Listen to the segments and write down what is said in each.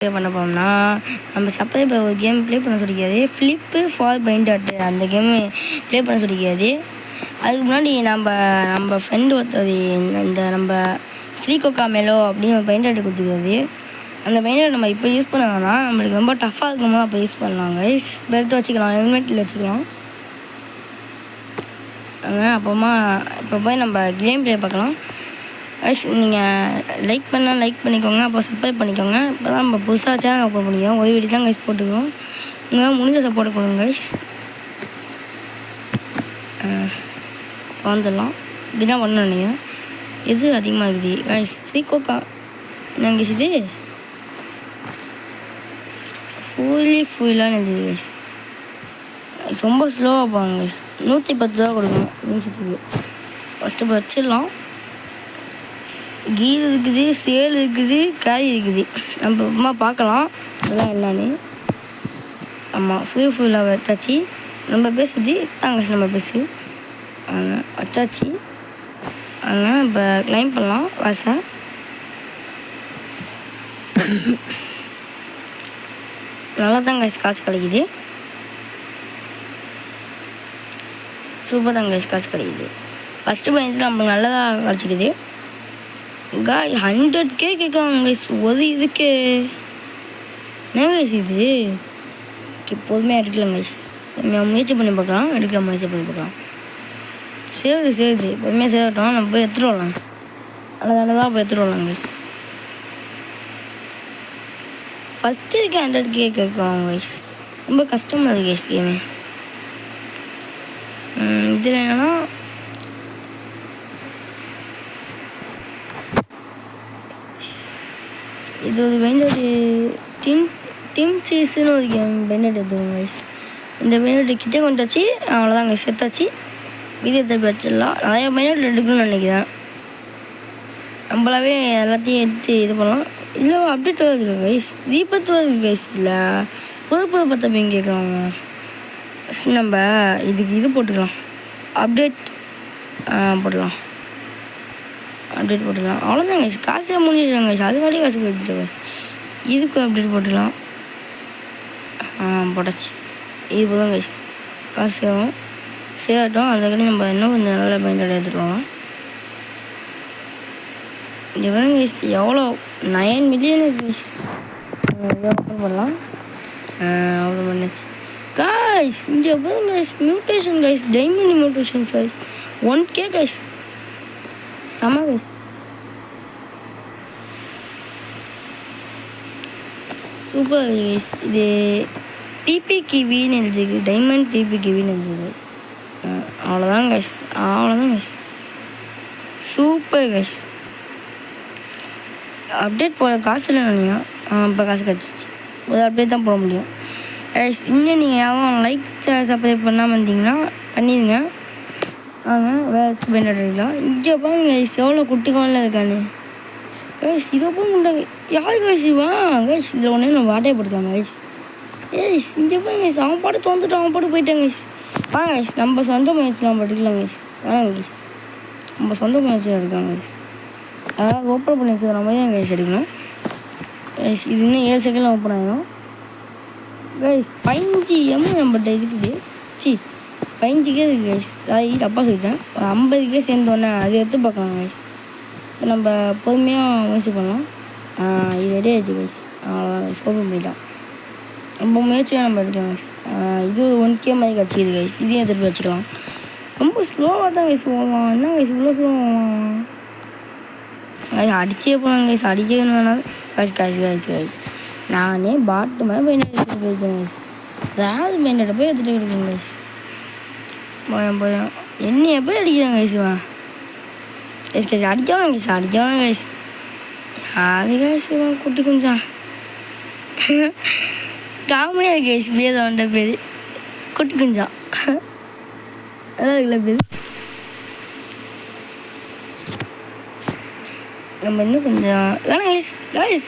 Play பண்ண போனோம்னா நம்ம சப்ஸ்கிரைபர் ஒரு கேம் ப்ளே பண்ண சொல்லிக்காது. ஃப்ளிப்பு ஃபார் பைண்டாட்டு அந்த கேமு ப்ளே பண்ண சொல்லிக்காது. அதுக்கு முன்னாடி நம்ம ஃப்ரெண்டு ஒருத்தர் இந்த நம்ம ஸ்ரீகோக்கா மேலோ அப்படின்னு ஒரு பைண்டாட்டு கொடுத்துருக்காது. அந்த பைண்டாட் நம்ம இப்போ யூஸ் பண்ணோம்னா நம்மளுக்கு ரொம்ப டஃப்பாக இருக்கும்போது அப்போ யூஸ் பண்ணலாம் கைஸ். எடுத்து வச்சுக்கலாம், ஹெல்மெட்டில் வச்சுக்கலாம். அப்புறமா இப்போ போய் நம்ம கேம் ப்ளே பார்க்கலாம். கைஸ் நீங்கள் லைக் பண்ணால் லைக் பண்ணிக்கோங்க, அப்போ சப்ஸ்கிரைப் பண்ணிக்கோங்க. இப்போ தான் நம்ம புதுசாக சேனல் ஓப்பன் பண்ணிக்கோங்க. ஒரு வீடியோ தான் கைஸ் போட்டுக்கோம். நீங்கள் முடிஞ்ச சப்போர்ட் கொடுங்க கைஸ். வந்துடலாம் இப்படி தான் பண்ணணும். நீங்கள் எது அதிகமாக இருக்குது கைஸ்? ஸ்ரீகோக்கா என்னங்க கைஸ் இது? ஃபுல்லான்னு இருக்குது கைஸ். ரொம்ப ஸ்லோவாக போவாங்க கைஸ். 110 ரூபா கொடுக்கணும் நிமிஷத்துக்கு. ஃபஸ்ட்டு வச்சிடலாம். கீர் இருக்குது, சேல் இருக்குது, கேரி இருக்குது. நம்ம அப்புறமா பார்க்கலாம் இதெல்லாம் என்னன்னு. ஆமாம், ஃபுல்லாக எடுத்தாச்சு. நம்ம பேசுறது தாங்க நம்ம பேசு வச்சாச்சு. இப்போ கிளைம் பண்ணலாம் காசை. நல்லா தான் காசு கிடைக்குது. சூப்பர் தான் காசு கிடைக்குது. ஃபஸ்ட்டு பயந்துட்டு நம்மளுக்கு நல்லதாக கிடச்சிக்குது. 100K கேட்குறாங்க கைஸ் ஒரு இதுக்கு. என்ன கைஸ் இது? எப்போதுமே எடுக்கலாம் கைஸ். முயற்சி பண்ணி பார்க்கலாம். முயற்சி பண்ணி பார்க்கலாம். சேருது பொறுமையாக சேரட்டும். நம்ம போய் எடுத்துகிட்டு வரலாம். நல்லதாக போய் எடுத்துகிட்டு வரலாம் கைஸ். ஃபஸ்ட்டு இதுக்கு 100K கேட்குறாங்க கைஸ். ரொம்ப கஷ்டமாக இருக்குது கைஸ் கேமு. இதில் என்னன்னா இது ஒரு பெயிண்டட் டிம் சீஸ்னு ஒரு கேம் பெயிண்டட் எடுத்துக்கோங்க கைஸ். இந்த பெயிண்டட் கிட்டே கொண்டு வச்சு அவ்வளோதான் கைஸ் செத்தாச்சு. வீடியோ தப்பி வச்சிடலாம். நிறையா பெயிண்டட் எடுக்கணும்னு நினைக்கிறேன். நம்மளாவே எல்லாத்தையும் எடுத்து இது பண்ணலாம். இல்லை அப்டேட் வருது கைஸ். தீபத்து வருது கைஸ். இல்லை புது பற்ற மீன் கேட்குறாங்க. நம்ம இதுக்கு இது போட்டுக்கலாம். அப்டேட் போட்டுக்கலாம். அவ்வளோதான் கைஸ். காசே முடிஞ்சிடுறாங்க கைஸ். அது வாடி காசு போயிடுச்சு கைஸ். இதுக்கு அப்டேட் போட்டுக்கலாம். போட்டாச்சு. இது போதும் கைஸ். காசு ஆகும் சேரட்டும். அதுக்கடி நம்ம இன்னும் கொஞ்சம் நல்ல பயன்பாடு எடுத்துகிட்டு வாங்க. இது வந்து கைஸ் எவ்வளோ 9 மில்லியன் கைஸ். இதை ஓப்பன் பண்ணலாம். அவ்வளோ பண்ணிச்சு கைஸ். இங்கே போதும் guys. Mutation guys. Diamond mutation guys. 1K guys. செம கைஸ். Super guys. இது பிபி கிவின்னு எழுதிருக்கு. டைமண்ட் பிபி கிவின்னு எழுதிருக்கு. அவ்வளோதான் கைஸ். Super guys. அப்டேட் போட காசு இல்லை நினைக்கிறேன். இப்போ காசு கிடச்சிச்சு. ஒரு அப்டேட் தான் போட முடியும் கைஸ். இன்னும் நீங்கள் யாரும் லைக் சப்ஸ்கிரைப் பண்ணாமல் இருந்தீங்கன்னா பண்ணிடுங்க. வேறு பண்ணிடலாம். இங்கே பாருங்க கைஸ் எவ்வளோ குட்டிக்காலில் இருக்கானு கைஸ். இதை போக யார் கைஸ் இவன் கைஸ்? இதில் ஒன்றே நம்ம வாட்டையை போட்டுக்காங்க கைஸ். இங்கே போய் கைஸ் அவன் பாட்டு தோந்துட்டு அவன் பாட்டு போயிட்டாங்க கைஸ். வாங்க கைஸ் நம்ம சொந்த முயற்சி நம்ம எடுக்கலாம் கைஸ். வாங்க கைஸ் நம்ம சொந்த முயற்சியில் எடுக்கலாம் கைஸ். அதாவது ஓப்பன் பண்ணி வச்சுக்கிற மாதிரி தான் கைஸ் எடுக்கணும் கைஸ். இது இன்னும் 7 செகண்டில் ஓப்பன் ஆகிடும் கைஸ். 5M நம்மகிட்ட இருக்குது. 5K இருக்குது கைஸ். அதாவது தப்பாக சொல்லிட்டேன். ஒரு 50K சேர்ந்தோடனே அது எடுத்து பார்க்கலாம் கைஸ். நம்ம பொறுமையாக முயற்சி பண்ணலாம். இது ரெடி ஆகிடுச்சு கைஸ். கைஸ் ஓப்பன் பண்ணிடலாம். ரொம்ப முயற்சியாக நம்ம எடுக்கலாம் கைஸ். இது 1K மாதிரி கிடச்சிது கைஸ். இதையும் எடுத்துகிட்டு வச்சுக்கலாம். ரொம்ப ஸ்லோவாக தான் கைஸ் போகலாம். என்ன கைஸ் இவ்வளோ ஸ்லோவாக கைஸ்? அடிச்சே போகலாம் கைஸ். அடிக்கணும் வேணாம் கைஸ். நானே பாட்டு மேலே பெயிண்ட் எடுத்துகிட்டு போயிருக்கேன் கைஸ். அதாவது பெயிண்ட் போய் எடுத்துகிட்டு இருக்கேன் கைஸ். போய் என்னைய போய் அடிக்கிறாங்க கைஸ். கைஸ் அடிக்காதான் கைஸ். அது கைஸ் குட்டி கொஞ்சம் காமெடியாக கைஸ். வேதோண்ட பேர் குட்டி கொஞ்சம் நல்லா இருக்குல்ல பேர். நம்ம இன்னும் கொஞ்சம் வேணாம் கைஸ்.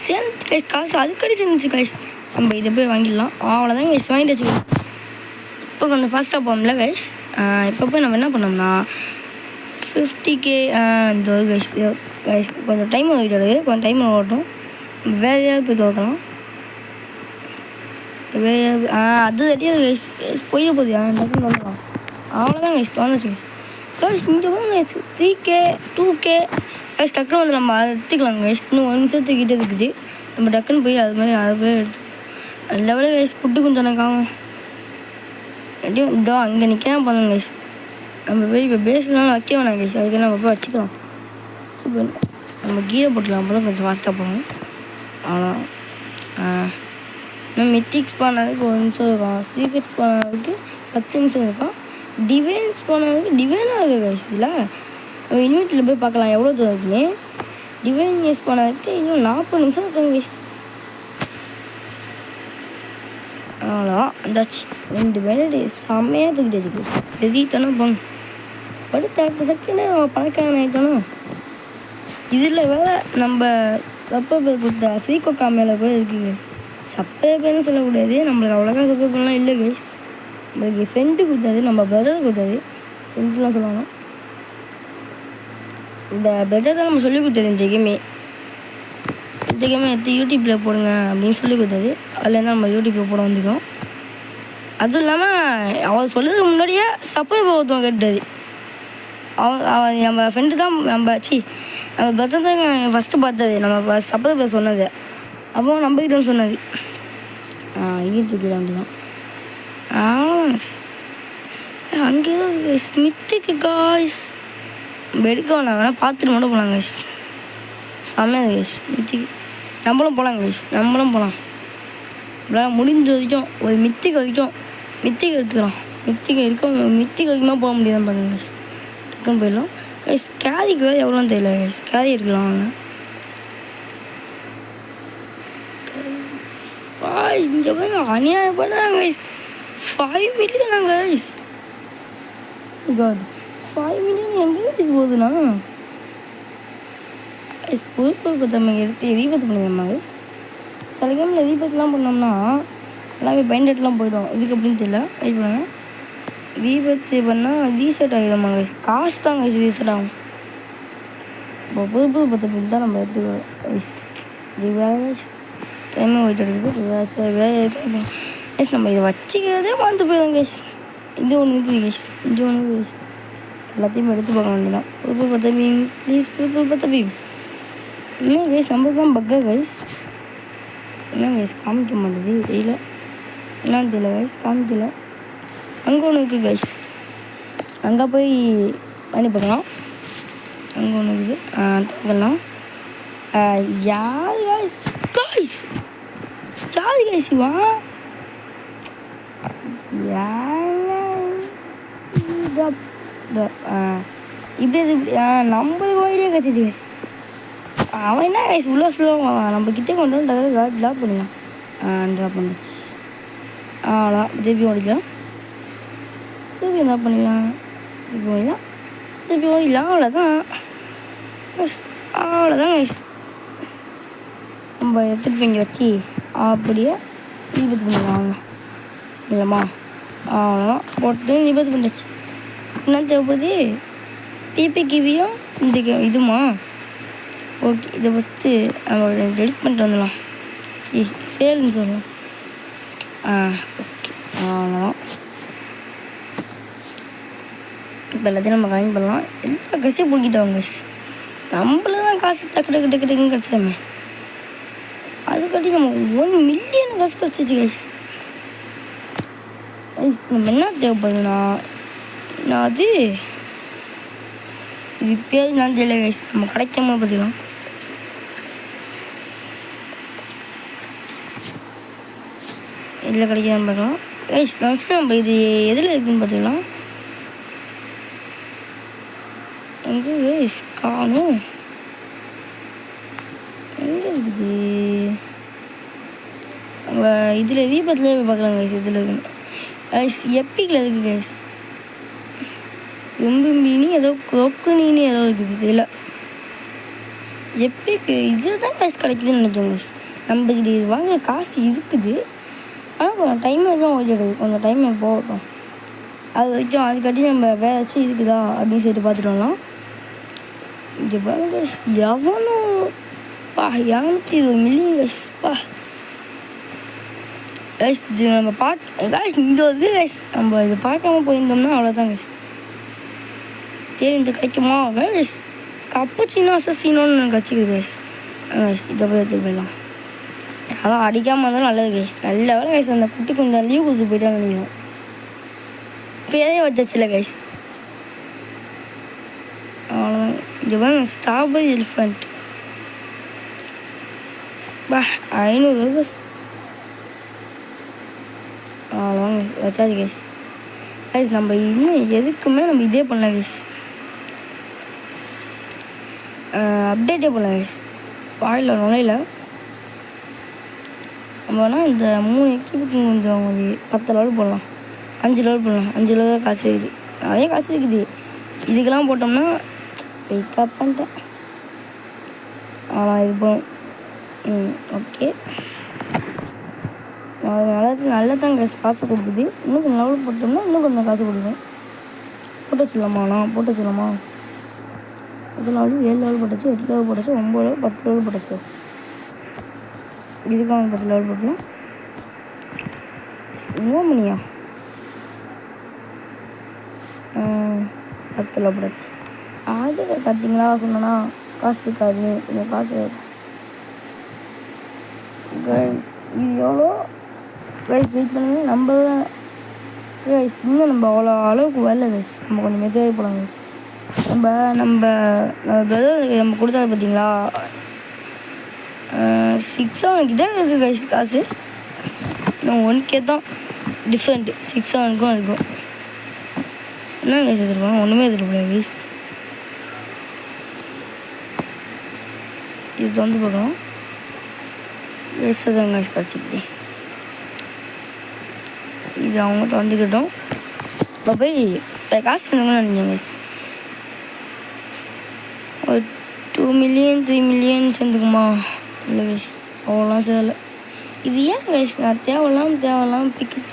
சேர்ந்து கைஸ் காசு அதுக்கடி சேர்ந்துச்சு கைஸ். நம்ம இதை போய் வாங்கிடலாம். அவ்வளோதான் கைஸ். வாங்கிட்டு வச்சுக்கலாம். இப்போ கொஞ்சம் ஃபாஸ்ட்டாக போகணும்ல கைஸ். இப்போ போய் நம்ம என்ன பண்ணோம்னா 50K இந்த கைஸ் கொஞ்சம் டைம் ஆகிட்டு கொஞ்சம் டைம் ஓட்டும். வேறு ஏதாவது போய் துவக்கலாம். அது அடியாது கைஸ். போய் போகுது டக்குன்னு வந்துடலாம். அவ்வளோதான் கைஸ் வந்துச்சு கைஸ். இங்கே போங்க கைஸ். 3K 2K கைஸ் டக்குன்னு வந்து நம்ம அதை எடுத்துக்கலாம் கைஸ். இன்னும் 1 நிமிஷத்துக்கிட்டே இருக்குது. நம்ம டக்குன்னு போய் அது மாதிரி அதை போய் எடுத்து லெவலில் கைஸ் ஃபுட்டு கொஞ்சம் எனக்காகும். எப்படியும் இதோ அங்கே நிற்காம போதுங்க கைஸ். நம்ம போய் இப்போ பேஸ்லாம் வைக்க வேணாம் கைஸ். அதுக்கு நம்ம போய் வச்சுக்கலாம். நம்ம கீரை போட்டுக்கலாம். அப்போ தான் கொஞ்சம் ஃபாஸ்ட்டாக போகணும். அவ்வளோ நம்ம மித்திக்ஸ் பண்ணதுக்கு 1 நிமிஷம் இருக்கும். சீக்ரெட்ஸ் பண்ணதுக்கு 10 நிமிஷம் இருக்கும். டிவைன்ஸ் பண்ணதுக்கு டிவைனாக இருக்குது கைஸ். இதில் நம்ம இன்வெர்ட்டில் போய் பார்க்கலாம் எவ்வளோ தூரம் இருக்குன்னு. டிவைன் யூஸ் பண்ணதுக்கு இன்னும் 40 நிமிஷம் இருக்குங்க கைஸ். அவ்வளோ அந்தாச்சு 2 மினிட் செம்மையாக தூக்கிட்டு வச்சுக்கு. எதிர்த்தானே போங்க படுத்து அடுத்த செகண்டே பணக்காரன் ஆகிட்டோம். இதில் வேறு நம்ம சப்பர் கொடுத்த ஃப்ரீகோக்கா மேலே போய் இருக்குது கைஸ். சப்பர் பேர்னு சொல்லக்கூடாது. நம்மளுக்கு அவ்வளோக்கா சப்பர் பண்ணலாம் இல்லை கைஸ். நம்மளுக்கு ஃப்ரெண்டு கொடுத்தாது, நம்ம பிரதர் கொடுத்தாது. ஃப்ரெண்டுலாம் சொல்லுவாங்க. இந்த பிரதர் தான் நம்ம சொல்லி கொடுத்தது. இந்த கேமே எடுத்து யூடியூப்பில் போடுங்க அப்படின்னு சொல்லி கொடுத்தாது. அதுலேருந்து நம்ம யூடியூப்பில் போட வந்துக்கோம். அதுவும் இல்லாமல் அவள் சொல்லுறதுக்கு முன்னாடியே சப்பர் ஒருத்தவங்க கேட்டாது. அவன் நம்ம ஃப்ரெண்டு தான் நம்ம பிரதர் தான் ஃபஸ்ட்டு பார்த்தது. நம்ம சப்பர் பேர் சொன்னது. அப்போ நம்மக்கிட்ட சொன்னது. இது தூக்கிடான் தான். அங்கே தான் ஸ்மித்துக்கு காய்ஸ் எடுக்க வேணாம். வேணால் பார்த்துட்டு மட்டும் போகலாம் கைஸ். செம்மையாக கைஸ் மித்திக்கு. நம்மளும் போகலாம் கைஸ். நம்மளும் போகலாம். இப்போலாம் முடிஞ்ச வரைக்கும் ஒரு மித்திக்கு வரைக்கும் மித்திக்கு எடுத்துக்கலாம். மித்திக்கு வரைக்குமாக போக முடியாது பாருங்க கைஸ். டக்குன்னு போயிடலாம் கைஸ். கேரிக்கு வேறு எவ்வளோன்னு தெரியல கைஸ். கேரி எடுக்கலாம் வாங்க. இங்கே போய் அநியாயப்படுறாங்க கைஸ். 5 மில்லியனா கைஸ். காட் 5 மில்லியன் எங்கே கைஸ் போகுதுண்ணா? புது பத்தம்மா எடுத்து தீபத்து பண்ணிக்கம்மா கைஸ். சில கேமில் தீபத்துலாம் பண்ணோம்னா எல்லாமே பயன்டெட்லாம் போயிடும். இதுக்கு அப்படின்னு தெரியல. வெயிட் பண்ணுங்க. தீபத்து பண்ணால் ரீசெட் ஆகிடும்மா கைஸ். காசு தான் கைஸ் ரீசெட் ஆகும். இப்போ புது பத்தம் தான் நம்ம எடுத்துக்கிறோம் கைஸ். இது வேறு கைஸ் டைமே போயிட்டு இருக்குது. வேறு கைஸ் நம்ம இதை வச்சுக்கிறதே மறந்து போயிடும் கைஸ். இது ஒன்று இருக்குது கைஸ். இது ஒன்று கைஸ். எல்லாத்தையும் எடுத்து பார்க்க வேண்டியதான். புது பத்த பீம் ப்ளீஸ். புது பத்த பீம் என்ன கைஸ் நம்மளுக்கு தான் பக்கா கைஸ். என்ன கைஸ் காமிக்க மாட்டேது தெரியல. என்னன்னு தெரியல கைஸ் காமிக்கல. அங்கே ஒன்று இருக்குது கைஸ். அங்கே போய் பண்ணி பார்க்கலாம். அங்கே ஒன்று இருக்குது. தூக்கலாம். யார் கைஸ் கைஸ் யார் கைஸ் இவா? இப்படி நம்மளுக்கு வழியே கிடச்சிச்சு கைஸ். அவன் என்ன கைஸ் உள்ள சொல்லுவான். நம்ம கிட்டே கொண்டு வந்து ட்ராப் பண்ணலாம். ட்ராப் பண்ணிச்சு. அவ்வளோ திருப்பி ஓடிக்கலாம். திருப்பி என்ன பண்ணிடலாம். திருப்பி ஓடிடலாம். அவ்வளோதான் கைஸ். நம்ம எடுத்துகிட்டு இங்கே வச்சு அப்படியே தீபத்து பண்ணிடலாம் இல்லைம்மா. அவ்வளோதான் போட்டு தீபத்து பண்ணிடுச்சு. என்ன தேவைப்படுது? டிபி கிவியும் இந்த இதுமா. ஓகே இதை ஃபஸ்ட்டு நம்ம எடிட் பண்ணிட்டு வந்துடலாம். சேல்னு சொல்லலாம். ஓகே அவ்வளோதான். இப்போ எல்லாத்தையும் நம்ம கம்மி பண்ணலாம். எல்லா காசையும் பிடிக்கிட்டோம் கைஸ். நம்மள தான் காசு டக்குன்னு கிடச்சாமே. அதுக்காட்டி நம்ம 1 மில்லியன் காசு கிடச்சிச்சு கைஸ். நம்ம என்ன தேவைப்படுதுண்ணா நான் அது இது பேர் நான் தெரியல கைஸ். நம்ம கிடைக்காம பார்த்துக்கலாம். இதில் கிடைக்காம பார்க்கலாம் கைஸ். நெக்ஸ்ட் நம்ம இது எதில் இருக்குதுன்னு பார்த்துக்கலாம். எங்கே கைஸ் காணும்? எங்கே இருக்குது? நம்ம இதில் தீபத்தில் போய் பார்க்கலாம் கைஸ். இதில் இருக்குன்னு கைஸ். எப்பிக்கில் இருக்குது கைஸ். ரொம்ப மீனி ஏதோ கொக்குனி ஏதோ இருக்குது. இதில் எப்பிக்கு இதில் தான் காசு கிடைக்குதுன்னு நினைக்கிறேன் கைஸ். நம்மக்கிட்ட இது வாங்க காசு இருக்குது. ஆனால் கொஞ்சம் டைம் தான் ஓடிடுது. கொஞ்சம் டைம் போகட்டும். அது வரைக்கும் அதுக்காட்டி நம்ம வேறு ஏதாச்சும் இருக்குதா அப்படின்னு சொல்லிட்டு பார்த்துட்டோம்னா இங்கே பாருங்க கைஸ். எவனும் 220 மில்லியன் கைஸ். கைஸ் இது நம்ம கைஸ் இந்த வந்து கைஸ் நம்ம இது பார்க்காம போயிருந்தோம்னா அவ்வளோதான் கைஸ். சரி இந்த கிடைக்குமா கைஸ்? கப்புச்சினோ அசசினோன்னு கிடச்சிக்குது கைஸ். கைஸ் இதை போய் எடுத்துகிட்டு போயிடலாம். அதான் அடிக்காமல் இருந்தாலும் நல்லது கைஸ். நல்ல வேலை கைஸ் அந்த குட்டி கொஞ்சம் லீவ் கொடுத்து போயிட்டான்னு நினைக்கிறோம். இப்போ எதையும் வச்சாச்சுல கைஸ். அவ்வளோதான். இங்கே பாருங்க ஸ்ட்ராபெரி எலிஃபண்ட். பா 500 கைஸ். அவ்வளோதான் கைஸ் வச்சாச்சு கைஸ். கைஸ் நம்ம இன்னும் எதுக்குமே நம்ம இதே பண்ணலாம் கைஸ். அப்டேட்டே பண்ணலாம் கைஸ். வாயில் நுழையில நம்ம வேணால் இந்த 3 எக்யூபுக்கு கொஞ்சம் 10 லெவல் போடலாம், 5 லெவல் போடலாம். 5 லெவல் காசு இருக்குது, நிறைய காசு இருக்குது. இதுக்கெல்லாம் போட்டோம்னா பிக்கப் பண்ணிட்டேன். இது போகும். ஓகே நல்லதான் காசு கொடுக்குது. இன்னும் கொஞ்சம் லெவல் போட்டோம்னா இன்னும் கொஞ்சம் காசு கொடுக்கும். போட்டு வச்சிடலாமா? நான் போட்டு வச்சிடலாமா? 10 லெவல் 7 லெவல் போட்டாச்சு, 8 லெவல் போட்டாச்சு, 9 லெவல் 10 லெவல் போட்டாச்சு காசு. இதுக்காக 10 லெவல் போட்டலாம். இன்னும் மணியா 10 லெவல் போட்டாச்சு. அது பார்த்தீங்களா சொன்னா காசு இருக்காது, கொஞ்சம் காசு கைஸ். இது எவ்வளோ கைஸ் வெயிட் பண்ணுங்க. நம்ம கைஸ் இன்னும் நம்ம அவ்வளோ அளவுக்கு வரல கைஸ். நம்ம கொஞ்சம் மெஜாவே போகலாம் கைஸ். நம்ம பிரதர் நம்ம கொடுத்தது பார்த்தீங்களா 6-7 கிட்ட இருக்குது கைஸ் காசு. நான் 1K தான் டிஃப்ரெண்ட் 6-7க்கும் அதுக்கும். என்ன கைஸ் எடுத்துருப்பாங்க? ஒன்றுமே எடுத்துருப்பேன் கைஸ். இது வந்து பார்க்கலாம். வேஸ்ட்டாக தான் கைஸ் கிடச்சிக்கிட்டே. இது அவங்க திறந்துக்கிட்டோம். இப்போ போய் காசு பண்ணுங்கன்னு நினைக்கிறேன் கைஸ். ஒரு 2 மில்லியன் 3 மில்லியன் சேர்ந்துக்குமா? இல்லை கைஸ் அவ்வளோலாம் சேரலை. இது ஏன் கைஸ் நான் தேவையில்லாமல் பிக்கப்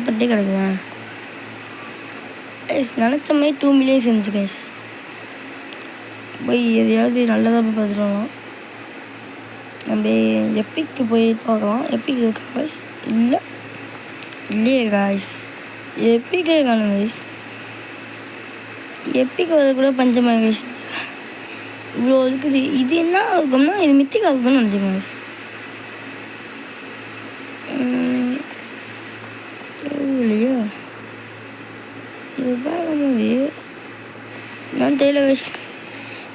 பண்ணிட்டே கிடக்குறேன் கைஸ். நினச்ச மாதிரி 2 மில்லியன் சேர்ந்துச்சு கைஸ். போய் எதையாவது நல்லதாக போய் பார்த்துட்டு வரலாம். நம்ம எப்பிக்கு போய் பார்க்கலாம். எப்பிக் இருக்கா கைஸ்? இல்லையே கைஸ், எப்பிக்கே காணும் கைஸ். எப்பிக்கு வர கூட பஞ்சமாக கைஸ். இவ்வளோ இருக்குது. இது என்ன இருக்கும்னா இது மித்திக் இருக்குன்னு நினச்சிக்கோங்க கைஸ். இல்லையா இது பார்க்கும்போது நான் தெரியல கைஸ்.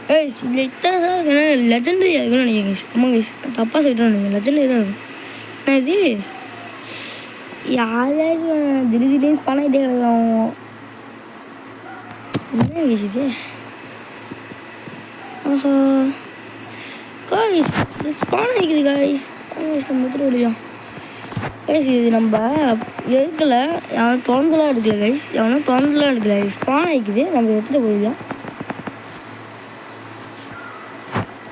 கைஸ் இதில் இத்தனை தான் இருக்குன்னா லெஜண்டரி இருக்குன்னு நினைக்கிறேன் கைஸ். ஆமாம் கைஸ் தப்பாக சொல்லிட்டு நினைக்கிறேன். லெஜண்டரி தான் இருக்கும். ஆனால் இது யாராச்சும் திடீர்னு பணம் கிடக்கும். என்ன கைஸ் இது? ஆஹா காய்ஸ் இது ஸ்பான் ஆகிக்குது காய்ஸ். முத்திர ஓடிடும் கைஸ். இது நம்ம எடுக்கலை, எவனும் திறந்துலாம் எடுக்கல கைஸ். ஸ்பான் ஆகிக்குது. நம்ம எடுத்துகிட்டு போயிடலாம்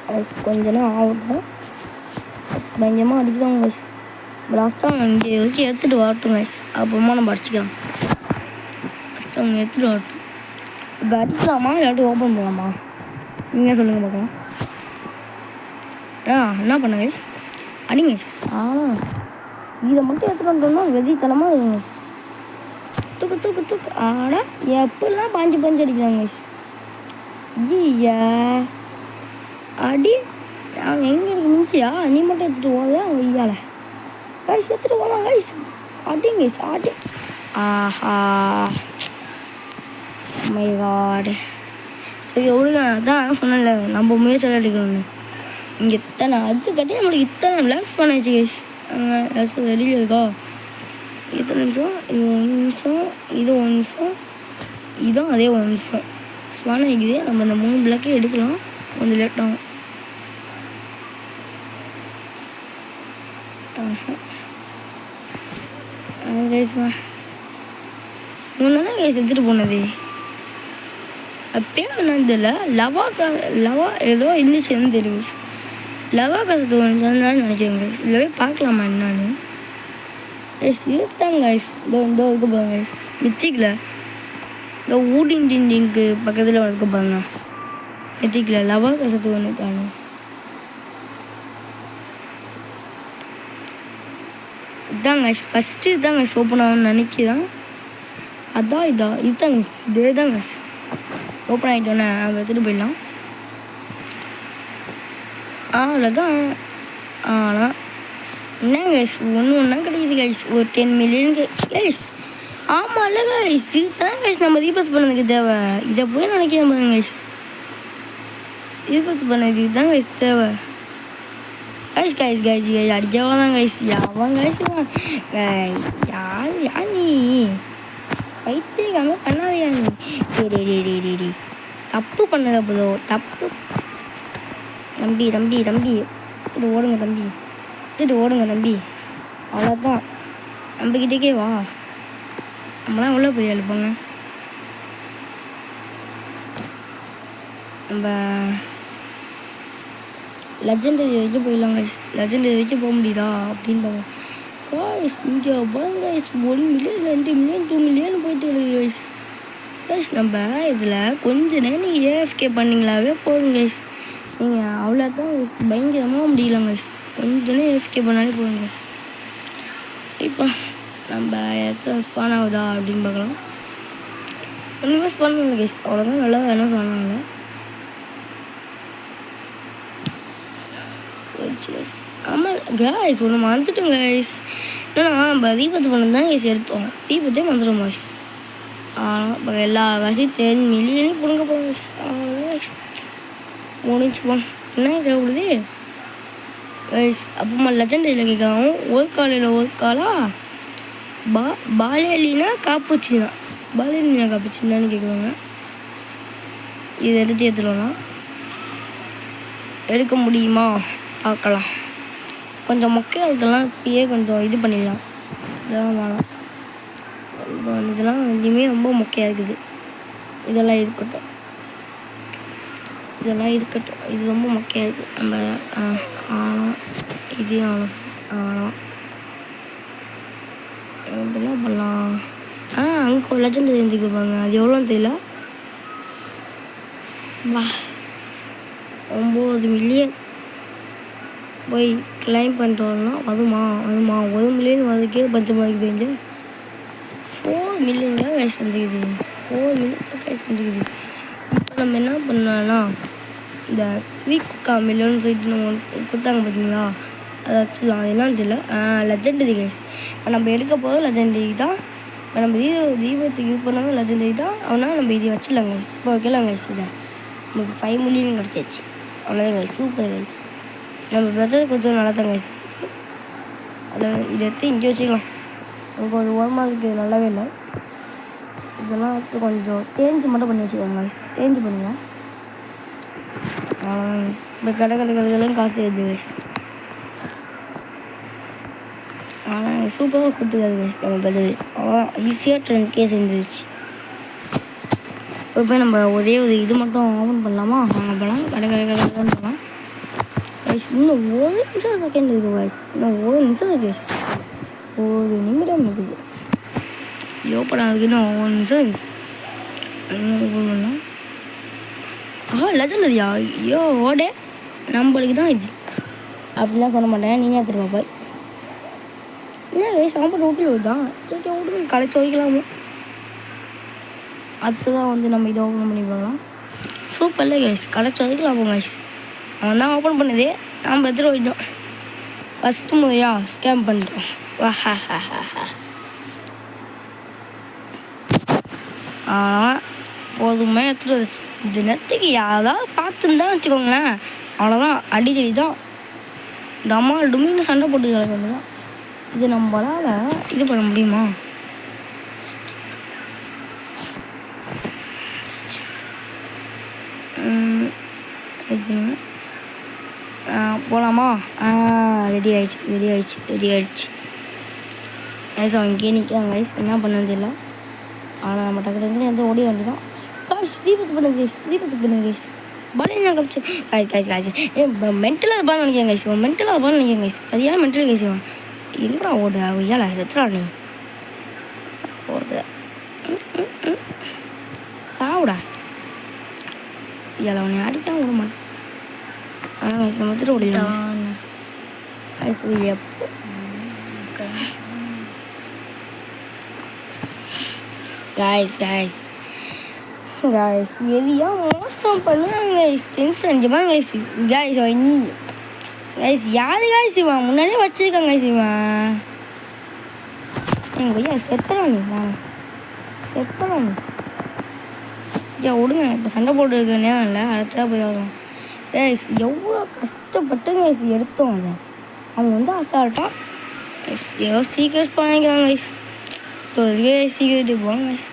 கைஸ். கொஞ்ச நேரம் ஆகட்டும். பயங்கரமாக அடிக்குதான் கைஸ். லாஸ்ட்டாக இங்கே வரைக்கும் எடுத்துகிட்டு வரட்டும் கைஸ். அப்புறமா நம்ம அடிச்சிக்கலாம். ஃபஸ்ட்டு அவங்க எடுத்துகிட்டு வரட்டும். இப்போ அடிக்கலாமா இல்லாட்டி ஓப்பன் பண்ணலாமா? நீங்கள் சொல்லுங்கள் பார்க்கலாம். என்ன பண்ண கைஸ்? அடிங்க கைஸ். இதை மட்டும் எடுத்துகிட்டு வந்துட்டோம்னா வெதித்தனமாக இருக்கும் கைஸ். தூக்கு எப்படிலாம் பாஞ்சு அடிக்கிறாங்க கைஸ். ஐயா அடி அவன் எங்கே இருக்கு மிஞ்சியா? நீ மட்டும் எடுத்துகிட்டு போதா அவங்க ஐயால கைஸ். எடுத்துகிட்டு போகலாம் கைஸ். அடிங்க கைஸ் அடி. ஆஹா மை காட். சரி விடுங்க. அதான் சொன்னேன்ல நம்ம முயற்சி அடிக்கணும்னு. இங்கே இத்தனை அது கட்டி நம்மளுக்கு இத்தனை ரிலாக்ஸ் பண்ணாச்சு கைஸ். வெளியில் இருக்கா இத்தனை நிமிஷம், இது 1 நிமிஷம், இது 1 நிமிஷம், இதுவும் அதே 1 நிமிஷம் ஸ்பான் ஆகிக்குது. நம்ம இந்த 3 பிளாக்கே எடுக்கலாம். கொஞ்சம் லேட் ஆகும். கைஸ்மா முன்னே கைஸ் எடுத்துகிட்டு போனது அப்பயே என்னன்னு தெரியல. லவா ஏதோ இருந்துச்சுன்னு தெரியும். லவா கசத்து ஒன்று நினைக்கிறேன் கைஸ். இதில் போய் பார்க்கலாமா என்னான்னு கைஸ். இருத்தாங்க கைஸ். இதோ இருக்க பாருங்க கைஸ். மித்திக்கில் இந்த ஊடிண்டிங்க்கு பக்கத்தில் இருக்க பாருங்க. மித்திக்கில் லவா கசத்து ஒன்று தானே. இதாங்க ஃபஸ்ட்டு இதாங்க ஓப்பன் ஆகணும்னு நினைக்கிதான். அதான் இதுதாங்க இதே தாங்க ஓப்பன் ஆகிட்டோன்னே நம்ம எடுத்துகிட்டு போயிடலாம். அவ்வளோதான். ஆனால் என்ன கைஸ் ஒன்றா கிடைக்குது கைஸ். ஒரு 10 மில்லியன் கைஸ். ஆமாம் இல்லை கைஸ், இதுதான் கைஸ் நம்ம ரீபர்த் பண்ணதுக்கு தேவை. இதை போய் நினைக்காம பாருங்க கைஸ், ரீபர்த் பண்ணதுக்கு இதுதான் கைஸ் தேவை. கைஸ் கைஸ் கைஸ் கைஸ் அடிக்கவா தான் கைஸ். அவன் கைஸ் யார் நீ வைத்தியக்காம பண்ணாதையா நீ. டே தப்பு பண்ணது அப்போ தப்பு. தம்பி இது ஓடுங்க தம்பி, இது ஓடுங்க தம்பி. அவ்வளோதான், நம்மக்கிட்டே வா. நம்மளாம் உள்ள போய் எழுப்பாங்க. நம்ம லெஜெண்டரி வரைக்கும் போயிடலாம் கைஸ். லெஜெண்டரி வரைக்கும் போக முடியுதா அப்படின்னு கைஸ். இங்கே பாருங்க கைஸ், 1 மில்லியன் 2 மில்லியன் 2 மில்லியன் போயிட்டு இருக்கு கைஸ். கைஸ் நம்ம இதில் கொஞ்ச நேரம் நீங்கள் ஏஎஃப்கே பண்ணிங்களாவே போதும் கைஸ். நீங்கள் அவ்வளோதான் கைஸ், பயங்கரமாக முடியல கைஸ். கொஞ்ச நேரம் ஏஎஃப்கே பண்ணாலே போதும் கைஸ். இப்போ நம்ம ஏதாச்சும் ஸ்பான் ஆகுதா அப்படின்னு பார்க்கலாம். ஒன்றுமே ஸ்பான் பண்ணல கைஸ், அவ்வளோதான். நல்லா என்ன சொன்னாங்க கைஸ். ஆமாம் கைஸ், ஒன்று மறந்துட்டோம் கைஸ். ஏன்னா நம்ம தீபத்து பண்ணது தான் கைஸ் எடுத்தோம். தீபத்தே மறந்துட்டோம் கைஸ். இப்போ எல்லா காசும் 10 மில்லியனையும் பிடுங்க போகிறோம் கைஸ். கைஸ் முடிச்சுப்போம். என்ன கேட்குறது கைஸ். அப்புறமா லெஜெண்டரியில் கேட்கவும் ஒரு காலா பாலேலினா காப்புச்சினா காப்புச்சினான்னு கேட்குவாங்க. இதை எடுத்துடலாம். எடுக்க முடியுமா பார்க்கலாம். கொஞ்சம் மொக்கையாக இருக்கலாம், இப்பயே கொஞ்சம் இது பண்ணிடலாம். இதெல்லாம் வேணாம், இதெல்லாம் எங்கேயுமே ரொம்ப மொக்கையாக இருக்குது. இதெல்லாம் இருக்கட்டும், இது ரொம்ப மொக்கையாக இருக்குது. நம்ம இதையும் என்ன பண்ணலாம். அங்கே லெஜெண்ட் எழுந்திருப்பாங்க, அது எவ்வளோன்னு தெரியல. வா 9 மில்லியன் போய் கிளைம் பண்ணிட்டு வரலாம். வருமா 1 மில்லியன் வரதுக்கே பஞ்சமாக இருக்குது. 4 மில்லியன் தான் கைஸ் வந்துக்குது. 4 மில்லியன் கைஸ் வந்துக்குது. இப்போ நம்ம என்ன பண்ணலாம்னா, இந்த ஃப்ரீ குக்கா மில்லியன் சொல்லிட்டு நம்ம கொடுத்தாங்க பார்த்தீங்களா, அதை வச்சுக்கலாம். அது என்னன்னு தெரியல. Legendary guys. இப்போ நம்ம எடுக்க போதும் லெஜெண்டரி தான். இப்போ நம்ம தீபத்துக்கு இது பண்ணாலும் லெஜெண்டரி தான். அவனால் நம்ம இதை வச்சிடலாம் கைஸ். இப்போ வைக்கலாம் கைஸ். இதை நமக்கு 5 மில்லியன் கிடச்சிச்சு. அவ்வளோதான் கைஸ், சூப்பர் கைஸ். நம்ம பிரதர் கொஞ்சம் நல்லா தான் கைஸ். அதில் இதை எடுத்து இங்கே வச்சுக்கலாம். நமக்கு ஒரு 1 மாதத்துக்கு நல்லாவே இல்லை. இதெல்லாம் கொஞ்சம் தேஞ்சு மட்டும் பண்ணி வச்சுக்கோங்க கைஸ். தேஞ்சு பண்ணுங்கள். இப்போ கடைகளும் காசு ஏறுது கைஸ். ஆனால் சூப்பராக கொடுத்துக்காது கைஸ். நம்ம பிரதர் அவ்வளோ ஈஸியாக 10K செஞ்சிருச்சு. இப்போ போய் நம்ம ஒரே ஒரு இது மட்டும் ஓப்பன் பண்ணலாமா? வாங்க போகலாம். கடை பண்ணலாம் கைஸ். இன்னும் 1 நிமிஷம் செகண்ட் இருக்குது கைஸ். இன்னும் 1 நிமிஷம் இருக்குது கைஸ். 1 நிமிடம் இருக்குது. ஓப்பன் ஆகுது. இன்னும் 1 நிமிஷம் இருக்குது. ஓப்பன் பண்ணலாம். லெஜெண்டரியா? ஐயோ ஓடே, நம்மளுக்கு தான் இது அப்படிலாம் சொல்ல மாட்டேன். நீங்கள் எடுத்துருப்பா போய். ஏன் கைஸ் சாப்பாடு வீட்டில் தான் சரி விட்டு கடைச்சி வைக்கலாமோ. அதுதான் வந்து நம்ம இதை ஓப்பன் பண்ணி பார்க்கலாம். சூப்பர்ல கைஸ், கடைச்சி வைக்கலாம் போங்க கைஸ். அவன் தான் ஓப்பன் பண்ணதே, நாம் எடுத்துகிட்டு போயிட்டோம். ஃபஸ்ட்டு முறையா ஸ்கேம் பண்ணிட்டோம். போதுமே எடுத்துகிட்டு வச்சு. இந்த நேரத்துக்கு யாராவது பார்த்துன்னு வச்சுக்கோங்களேன், அவ்வளோதான். அடிக்கடி தான் டமால் சண்டை போட்டு கிடக்கிறது தான். இது நம்மளால் இது பண்ண முடியுமா? போகலாமா? ரெடி ஆயிடுச்சு கைஸ். அவன் இங்கே நிற்காங்க கைஸ். என்ன பண்ணது தெரியல. ஆனால் நம்ம டக்கு எந்த ஓடி வேண்டிதான் கைஸ். தீபத்து பண்ணுங்க கைஸ். பலன் நான் கப்பிச்சு கைஸ். மென்டலாக பான்னு நினைக்கிறேன் கைஸ். கைஸ். அது ஏன் மென்டல் கைஸ்? எங்கடா ஓடு ஏழை எத்தடா நீ ஓடு சாவுடா ஏழை உன்னை அடிக்காம விட மாட்டேன். ஆனால் கைஸ் நம்ம எடுத்துகிட்டு ஓடிடலாம் கைஸ். எப்போ guys எதையா மோசம் பண்ணுவாங்க guys. டென்ஷன் அடிச்சுப்பாங்க guys. guys யாரு guys இவன் முன்னாடியே வச்சிருக்காங்க guys இவன் எங்கள் ஐயா செத்துறான் ஐயா விடுங்க. இப்போ சண்டை போட்டு இருக்க நேரம் இல்லை, அடுத்ததாக போய் ஆகும் கைஸ். எவ்வளோ கஷ்டப்பட்டு கைஸ் எடுத்தோம் அதை. அவங்க வந்து அசால்ட்டாக ஏதோ சீக்கிரம் பண்ணிக்கிறாங்க கைஸ். சீக்கிரட்டு போவாங்க கைஸ்.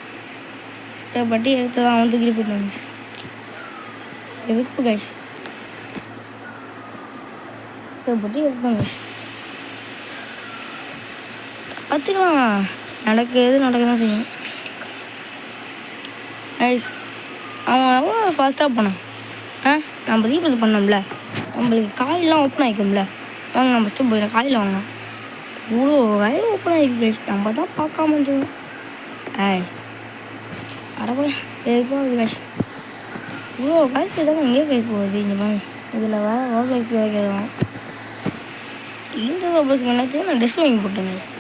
கஷ்டப்பட்டு எடுத்ததான் அவன் தூக்கிட்டு போயிட்டாங்க கைஸ். எதுக்கு கைஸ் கஷ்டப்பட்டு எடுத்தோம் கைஸ். பார்த்துக்கலாம், நடக்க தான் செய்யும் கைஸ். அவன் எவ்வளோ ஃபாஸ்ட்டாக போனான். நம்ம தீபத்து பண்ணோம்ல, நம்மளுக்கு காயிலாம் ஓப்பன் ஆகிக்கும்ல. வாங்க நம்ம ஃபஸ்ட்டு போயிடும் காயில் வாங்கலாம். இவ்வளோ காயில் ஓப்பன் ஆகிருக்கு கைஸ். நம்ம தான் பார்க்காம இருந்தோம் கைஸ். அடப்பா எதுக்கும் அது கைஸ். இவ்வளோ காசு கேட்டாலும் எங்கேயோ கைஸ் போகுது. இந்த மாதிரி இதில் வேறு ரோஸ் கைஸ் வேறு கேட்கலாம். இந்த ரோபோஸ்க்கு எல்லாத்தையும் நான் ட்ரெஸ் வாங்கி போட்டேன் கைஸ்.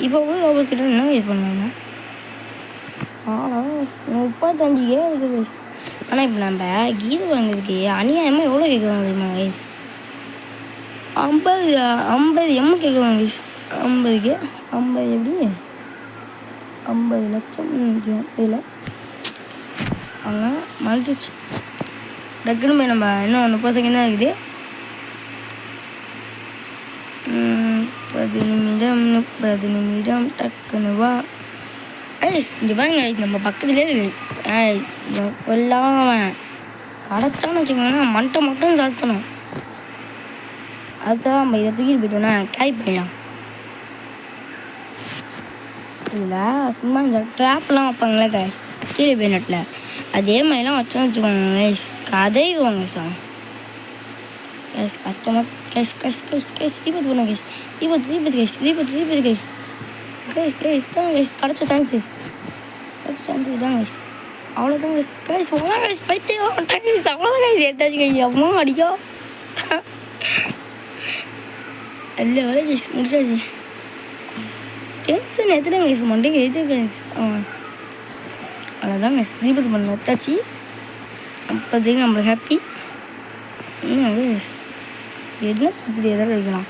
இப்போ போய் ரோபோஸ் கிட்ட என்ன யூஸ் பண்ணுவாங்க. 35K இருக்குது கைஸ். ஆனால் இப்போ நம்ம கீது வாங்குறதுக்கு அநியாயமாக எவ்வளோ கேட்குறாங்க தெரியுமா கைஸ்? 50 கேட்குறாங்க கைஸ். 50K 50 எப்படி 50 லட்சம் தெரியல. அவங்க மறுத்துச்சு டக்குன்னு போய் நம்ம இன்னும் 30 செகண்ட் தான் இருக்குது. 30 நிமிடம் டக்குன்னு வா ஐஸ். இங்கே பாருங்க நம்ம பக்கத்துலேயே இருக்கு. கொல்லாமல் கிடச்சான்னு வச்சுக்கோங்கன்னா மண்டை மட்டும் சாத்தணும். அதுதான் நம்ம இதை தூக்கிட்டு போயிட்டோன்னா கேரி பண்ணிடலாம். இதில் சும்மா இந்த ட்ராப்லாம் வைப்பாங்களே கைஸ் ஸ்டீல் பேனட்டில், அதே மாதிரிலாம் வச்சோன்னு வச்சுக்கோங்க கைஸ் கதைவாங்க சார் கைஸ். கஷ்டமாக கைஸ் தீபத்து பண்ணுங்க கைஸ். தீபத்து கைஸ் தான் கைஸ் கிடச்ச சான்ஸு தான் கைஸ். அவ்வளோதான் கைஸ் அவ்வளோ கைஸ் பைத்தியம் கைஸ். அவ்வளோதான் கைஸ் எடுத்தாச்சு கைஸ். அம்மா அடிக்கோ இல்லை வர கைஸ் முடிச்சாச்சு. டென்ஷன் எத்தனை கைஸ் மண்டைக்கு எது கைஸ். அவ்வளோதான் கைஸ் தீபத்து பண்ண எடுத்தாச்சு. அப்போதைக்கு நம்மளுக்கு ஹாப்பி. என்ன கைஸ் என்ன பத்திரி எதாவது வைக்கலாம்.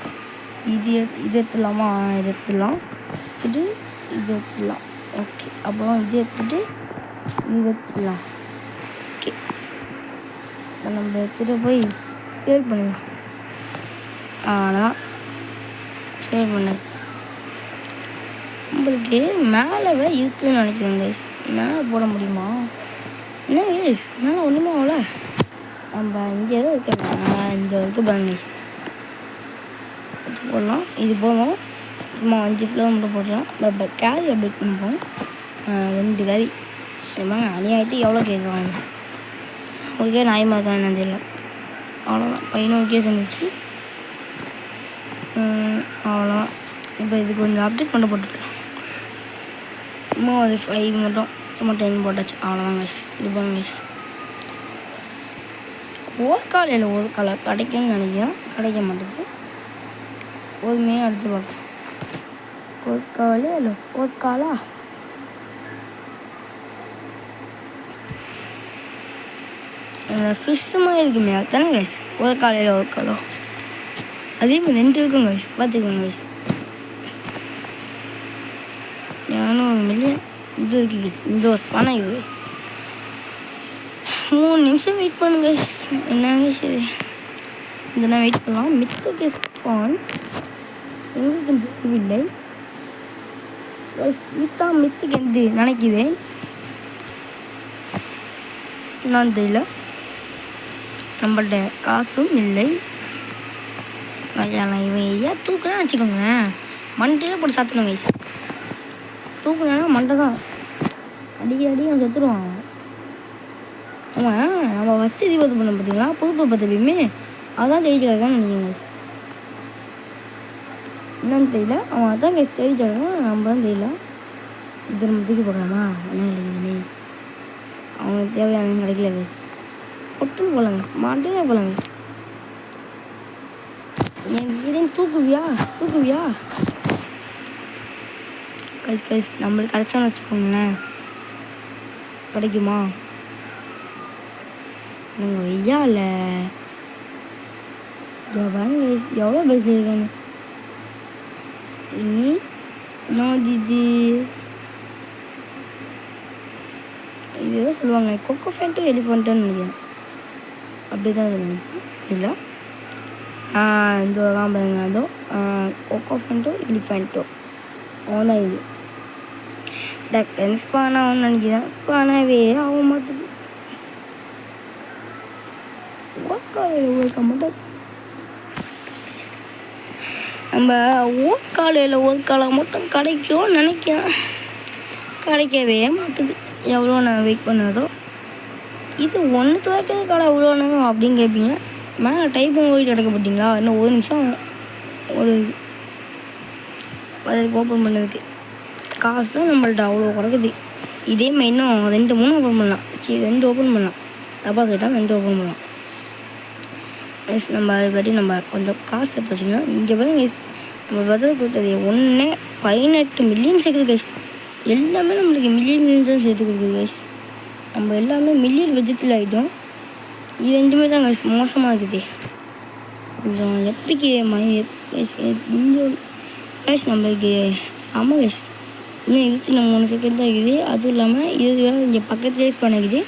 இது எடுத்துடலாமா? இது எடுத்துடலாம். இது எடுத்துடலாம். ஓகே அப்புறம் இது எடுத்துட்டு இது எடுத்துடலாம். ஓகே நம்ம எடுத்துகிட்டு போய் சேவ் பண்ணிடலாம். ஆனால் சேவ் பண்ணாச்சு. நம்மளுக்கு மேலே இருக்குதுன்னு நினைக்கிறேன் கைஸ். மேலே போட முடியுமா? என்ன கைஸ் மேலே ஒன்றுமே ஆகல. நம்ம இங்கே தான் இருக்க இந்த வரைக்கும் பாருங்க கைஸ். போடலாம். இது போதும். சும்மா 5 ஃப்ளவர் மட்டும் போடலாம். கேரி அப்டேட் பண்ணுவோம். 2 கேரி அநியாயத்து எவ்வளோ கேட்குவாங்க. உங்களுக்கே நியாயமாக இருக்கா என்னன்னு தெரியல. அவ்வளோதான் 15K சேர்ந்துச்சு. அவ்வளோதான். இப்போ இதுக்கு கொஞ்சம் அப்டேட் பண்ண போட்டுருக்கலாம். சும்மா ஒரு 5 மட்டும் சும்மா 10 போட்டாச்சு. அவ்வளோதான் கைஸ். இது பாருங்க கைஸ். ஒரு காலையில் கிடைக்கும்னு நினைக்கிறேன். கிடைக்க மாட்டேங்குது. பொறுமையாக அடுத்து பார்ப்போம். ஒரு காலா ஃபிஷ் மாதிரி இருக்குமே அதுதானே கைஸ். ஒரு காலையில் அதே மாதிரி 2 இருக்குங்க கைஸ். பார்த்துக்கோங்க கைஸ். 400 மில்லியன் இது இருக்குது கைஸ். இந்த வருஷம் பணம் இது கைஸ். 3 நிமிஷம் வெயிட் பண்ணுங்க கைஸ். என்னங்க சரி இதெல்லாம் வெயிட் பண்ணலாம். மித்த கேஸ் பான் எங்களுக்கு தெரியவில்லை இதுதான் மித்துக்கு எந்த நினைக்குதேன் நான் தெரியல. நம்மள்ட காசும் இல்லை. இவன் ஏன் தூக்குனா வச்சுக்கோங்க மண்டையில போட்டு சாத்தணும் கைஸ். தூக்குனா மண்டை தான் அடிக்க அவன் செத்துருவான். அவன் நம்ம ஃபஸ்ட்டு தீபத்து பண்ண பார்த்தீங்களா புதுப்பை பத்திரியுமே அதான் தேடி கிடக்கான்னு நினைக்கிறேன் கைஸ். என்னன்னு தெரியல. அவன் அதான் கைஸ் தேடி கிடக்கான். நம்ம தான் தெரியல. இது நம்ம தூக்கி போடலாமா? என்ன இல்லைங்கண்ணே அவனுக்கு தேவையான கிடைக்கல கைஸ். ஒட்டுன்னு போகலாம் கைஸ். மாட்டே போகலாம் கைஸ். என் வீடையும் தூக்குவியா தூக்குவியா கைஸ் கைஸ் நம்மளுக்கு கிடைச்சான்னு வச்சுக்கோங்களேன். கிடைக்குமா? நாங்கள் ஐயா இல்லை பாருங்க கைஸ் எவ்வளோ பேசியிருக்காங்க. இது ஏதோ சொல்லுவாங்க கொக்கோ ஃபேண்ட்டும் எலிஃபண்ட்டுன்னு நினைக்கிறேன். அப்படி தான் சொல்லுவாங்க இல்லை இந்த பாருங்க அதோ கொக்கோ ஃபேண்ட்டோ எலிஃபெண்ட்டோ அவன் இது டக்குன்னு ஸ்பான் ஆகும்னு நினைக்கிறேன். ஸ்பானாகவே ஆக மாட்டேது. ஓர்க்க மாட்டேன். நம்ம ஓர்க்காலையில் மட்டும் கிடைக்கும்னு நினைக்கிறேன். கிடைக்கவே மாட்டுது. எவ்வளோ நான் வெயிட் பண்ணதோ இது ஒன்று துவைக்கிறது கடை எவ்வளோ நேரம் அப்படின்னு கேட்பீங்க. மேலே டைப்பிங் ஓடிட்டு கிடக்க பார்த்தீங்களா? இன்னும் ஒரு நிமிஷம் ஒரு அதுக்கு ஓப்பன் பண்ணதுக்கு காசு தான் நம்மள்ட்ட அவ்வளோ குறைக்குது. இதே மாதிரி இன்னும் 2-3 ஓப்பன் பண்ணலாம். 2 ஓப்பன் பண்ணலாம். தப்பா சொல்லிட்டா 2 ஓப்பன் பண்ணலாம். எஸ் நம்ம அதை பற்றி நம்ம கொஞ்சம் காசு எடுத்து வச்சுக்கோங்க. இங்கே போய் நம்ம பதில் கொடுத்தது 18 மில்லியன் சேர்க்குது கைஸ். எல்லாமே நம்மளுக்கு மில்லியன் தான் சேர்த்து கொடுக்குது கைஸ். நம்ம எல்லாமே மில்லியன் வெஜிடபிள் ஆகிட்டோம். இது 2மே தான் கைஸ் மோசமாக இருக்குது. கொஞ்சம் எப்படிக்கு கைஸ் நம்மளுக்கு செம கைஸ். இன்னும் 23 செகண்ட் தான் இருக்குது. அதுவும் இல்லாமல் இது வேறு இங்கே பக்கத்துலேயே பண்ணிக்குது.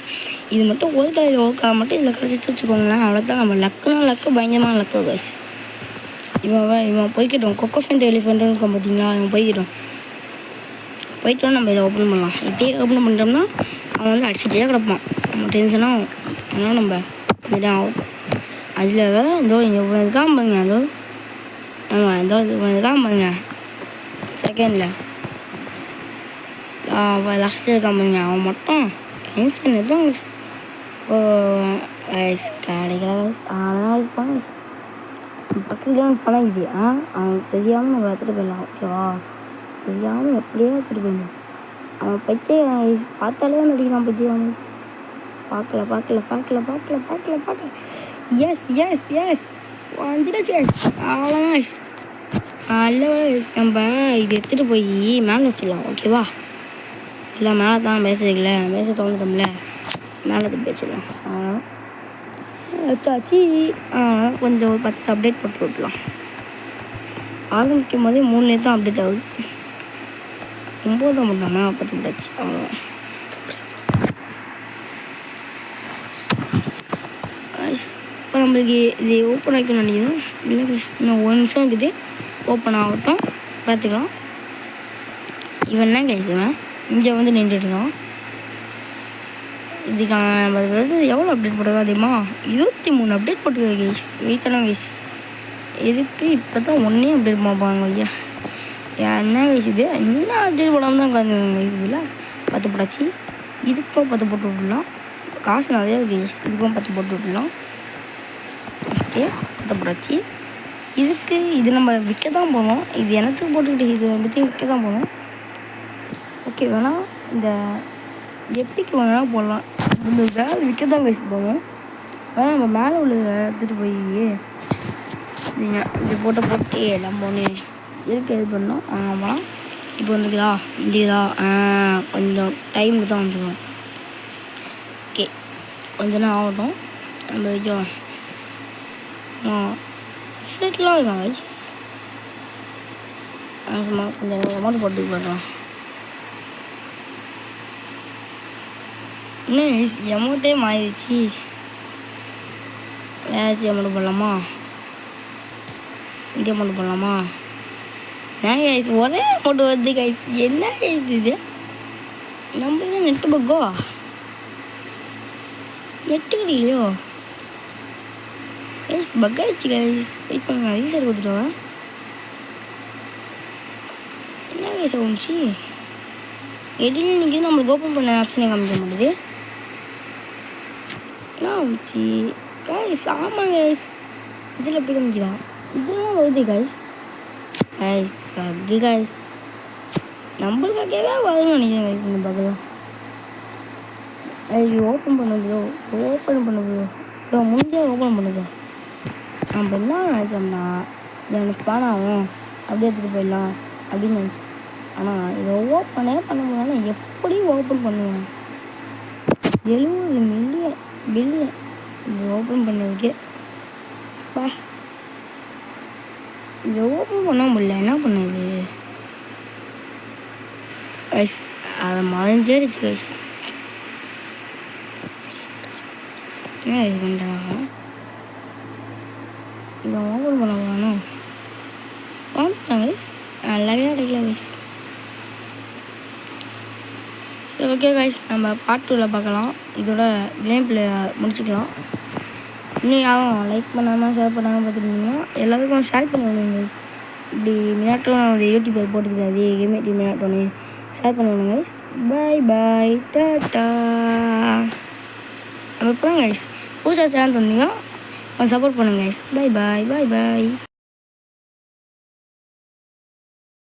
இது மட்டும் ஒரு கலர் மட்டும் இதில் கிடச்சிட்டு வச்சுக்கோங்களேன். அவ்வளோதான். நம்ம லக்கு பயங்கரமான லக்கு கைஸ். இவன் போய்க்கிட்டோம். கொக்கோ ஃபேண்ட் எலிஃபெண்ட்டுன்னு இருக்கும் பார்த்தீங்களா? இவன் போயிட்டோம். நம்ம இதை ஓப்பன் பண்ணலாம். இப்படியே ஓப்பன் பண்ணிட்டோம்னா அவன் வந்து அடிச்சுட்டே கிடப்பான். நம்ம டென்ஷனாக அதனால் நம்ம இதான் ஆகும். அதில் வேறு இதோ இங்கே இருக்காம பாருங்க. அதோ ஆமாம் இதோ இருக்காம பாருங்க. செகண்டில் லாஸ்ட்டில் இருக்காம பாருங்க. அவன் மட்டும் டென்ஷன் எதுவும் கிடைக்கல. பக்கத்துலேயே பணம் இது. அவனுக்கு தெரியாமல் நம்ம எடுத்துகிட்டு போயிடலாம். ஓகேவா? தெரியாமல் எப்படியோ எடுத்துகிட்டு போயிடணும். அவன் பைத்தியம் பார்த்தாலே நடிக்கிறான். பைத்தியம் பார்க்கல. எஸ் வந்துடுச்சு. அவ்வளோதான். நம்ம இது எடுத்துகிட்டு போய் மேலே வச்சிடலாம். ஓகேவா? இல்லை மேலே தான் பேசுறீங்களே, பேச தோணுட்டோம்ல, மேலே தான் பேசிடலாம். வச்சாச்சு. கொஞ்சம் 10 அப்டேட் போட்டு விட்லாம். ஆரம்பிக்கும் போதே 3 தான் அப்டேட் ஆகுது. 9 தான் பண்ணாமல் 10 போட்டாச்சு. அவ்வளோதான். இப்போ நம்மளுக்கு இது ஓப்பன் ஆகிக்கணும்னு நினைக்கிறோம். இல்லை இன்னும் 1 நிமிஷம் இருக்குது. ஓப்பன் ஆகட்டும், பார்த்துக்கலாம். இவன் என்ன கைசுவேன் இங்கே வந்து நின்றுட்டுருக்கான். இதுக்கான நம்ம எவ்வளோ அப்டேட் போட்டுருக்கோம் தெரியுமா? 23 அப்டேட் போட்டுருக்கோம் கைஸ். வெயிட்டெல்லாம் கைஸ். எதுக்கு இப்போ தான் 1 அப்டேட் பார்ப்பாங்க ஐயா. என்ன கைஸ் இது? என்ன அப்டேட் போடாமல் தான் உட்காந்துருங்க கைஸ். இதில் 10 போட்டாச்சு. இதுக்கும் 10 போட்டு விட்டுலாம். காசு நிறையா கைஸ். இதுக்கும் 10 போட்டு விட்டுலாம். ஓகே 10 போட்டாச்சு. இது நம்ம விற்க தான் போகணும். இது எனக்கு போட்டுக்கிட்டு இது வந்துட்டு விற்க தான் போகணும். ஓகே வேணால் இந்த எப்படிக்கு வேணால் போடலாம். இந்த வேலை விற்க தான் கைஸ் போகணும். வேணால் நம்ம மேலே உள்ளதை எடுத்துகிட்டு போய் நீங்கள் இது போட்டு நம்ம ஒன்று இருக்கு இது பண்ணோம். ஆமாம் இப்போ வந்துக்குதா இதுதா கொஞ்சம் டைமுக்கு தான் வந்துடும். ஓகே கொஞ்ச நேரம் ஆகட்டும். நம்ம வைக்கலாம். செட்லாம் இருக்கா கைஸ். சும்மா கொஞ்சம் அமௌண்ட் போட்டு போடுறோம். இன்னும் அமௌண்ட்டே மாறிடுச்சு. வேறு அமௌண்ட் போடலாமா? இந்த அமௌண்ட் போடலாமா? ஏன் கைஸ் ஒரே அமௌண்ட் வருது கைஸ். என்ன கைஸ் இது? நம்மளுக்கு நெட்டு பக்கோ நெட்டு கிடைக்கலையோ கைஸ். பக் ஆகிடுச்சு கைஸ். வெயிட் பண்ணுங்க. ரீசெட் கொடுத்துட்டோங்க. என்ன கைஸ் ஆகுச்சு? எடின்னு நிற்கிது. நம்மளுக்கு ஓப்பன் பண்ண ஆப்ஷனே காமிக்க மாட்டேது. என்ன ஆச்சு கைஸ்? ஆமாம் கைஸ். இதில் எப்படி காமிக்குதா? இதெல்லாம் வருது கைஸ். அப்படி கைஸ் நம்மளுக்காகவே வரும்னு நினைக்கிறேன் கைஸ். இந்த பக்கம் இது ஓப்பன் பண்ணுதோ முடிஞ்சால் ஓப்பன் பண்ணுது. நம்ம என்ன நினைச்சோம்னா எனக்கு ஸ்பான் ஆகும், அப்படியே எடுத்துகிட்டு போயிடலாம் அப்படின்னு நினச்சேன். ஆனால் இதை ஓப்பனே பண்ண முடியல. எப்படி ஓப்பன் பண்ணுவேன்? 70 பில்லியன் இது ஓப்பன் பண்ணதுக்கே. பா, இதை ஓப்பன் பண்ண முடியல, என்ன பண்ணுது கைஸ்? அதை மறைஞ்சிருச்சு கைஸ். என்ன இது பண்ணுறாங்க? இதை ஓப்பன் பண்ண போகணும். வந்துட்டாங்க கைஸ், நல்லாவே அடைக்கல கைஸ். சரி, ஓகே கைஸ், நம்ம பார்ட் 2ல் பார்க்கலாம். இதோட கேம் பிளே முடிச்சுக்கலாம். இன்னும் யாரும் லைக் பண்ணாமல் ஷேர் பண்ணாமல் பார்த்துருந்தீங்கன்னா எல்லாருக்கும் ஷேர் பண்ணுவாங்க கைஸ். இப்படி மினாட்டோன்னு வந்து யூடியூப்பில் போட்டுருக்காது, அதே கேமே மினாட்டோன்னு ஷேர் பண்ணுவாங்க கைஸ். பாய் பாய், டாட்டா. நம்ம இப்போ கைஸ் புதுசாக சேனல் தந்தீங்கன்னா சப்போர்ட் பண்ணுங்க கைஸ். பாய் பாய், பாய் பாய்.